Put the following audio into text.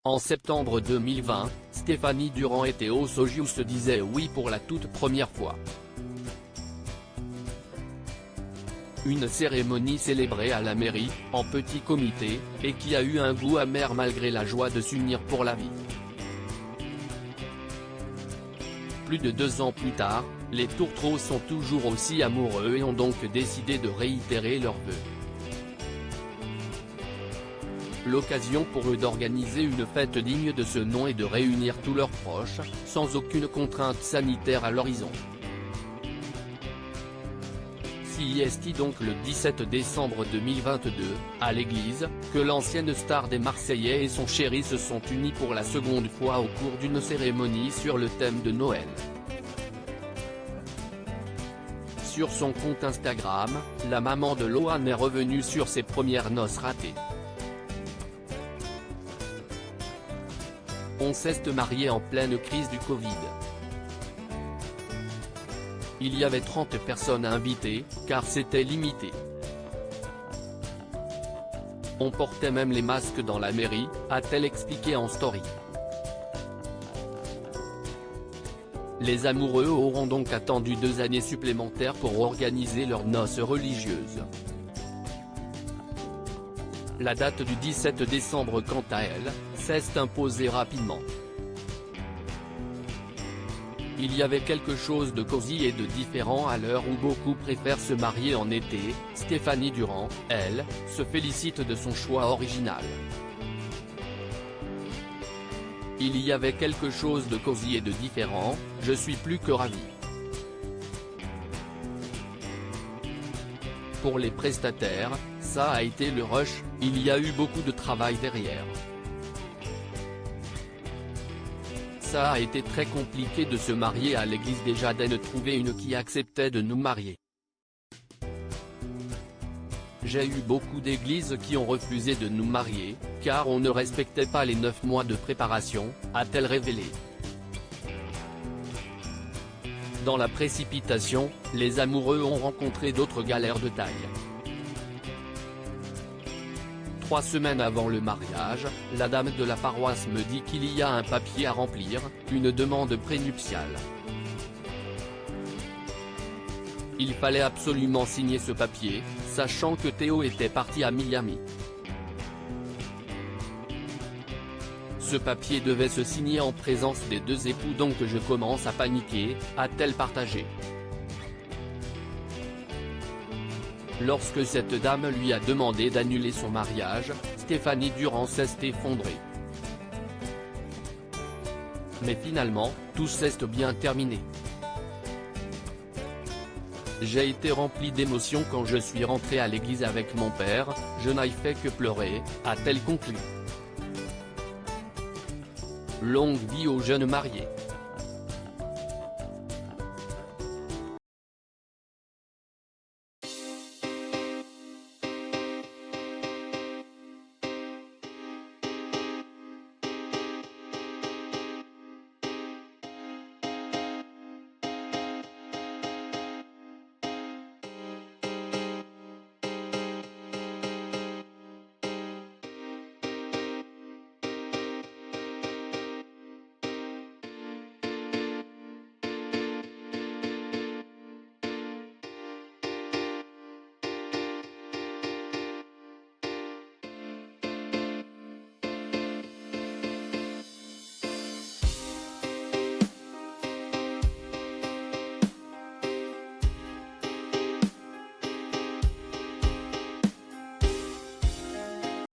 En septembre 2020, Stéphanie Durand et Théo Sogiu se disaient oui pour la toute première fois. Une cérémonie célébrée à la mairie, en petit comité, et qui a eu un goût amer malgré la joie de s'unir pour la vie. Plus de 2 ans plus tard, les tourtereaux sont toujours aussi amoureux et ont donc décidé de réitérer leurs vœux. L'occasion pour eux d'organiser une fête digne de ce nom et de réunir tous leurs proches, sans aucune contrainte sanitaire à l'horizon. C'est donc le 17 décembre 2022, à l'église, que l'ancienne star des Marseillais et son chéri se sont unis pour la seconde fois au cours d'une cérémonie sur le thème de Noël. Sur son compte Instagram, la maman de Lohan est revenue sur ses premières noces ratées. On s'est marié en pleine crise du Covid. Il y avait 30 personnes invitées, car c'était limité. On portait même les masques dans la mairie, a-t-elle expliqué en story. Les amoureux auront donc attendu 2 années supplémentaires pour organiser leurs noces religieuses. La date du 17 décembre quant à elle, s'est imposée rapidement. Il y avait quelque chose de cosy et de différent à l'heure où beaucoup préfèrent se marier en été. Stéphanie Durand, elle, se félicite de son choix original. Il y avait quelque chose de cosy et de différent, je suis plus que ravie. Pour les prestataires, ça a été le rush, il y a eu beaucoup de travail derrière. Ça a été très compliqué de se marier à l'église déjà de trouver une qui acceptait de nous marier. J'ai eu beaucoup d'églises qui ont refusé de nous marier, car on ne respectait pas les 9 mois de préparation, a-t-elle révélé. Dans la précipitation, les amoureux ont rencontré d'autres galères de taille. 3 semaines avant le mariage, la dame de la paroisse me dit qu'il y a un papier à remplir, une demande prénuptiale. Il fallait absolument signer ce papier, sachant que Théo était parti à Miami. Ce papier devait se signer en présence des 2 époux donc je commence à paniquer, a-t-elle partagé. Lorsque cette dame lui a demandé d'annuler son mariage, Stéphanie Durand s'est effondrée. Mais finalement, tout s'est bien terminé. J'ai été remplie d'émotions quand je suis rentrée à l'église avec mon père, je n'ai fait que pleurer, a-t-elle conclu. Longue vie aux jeunes mariés.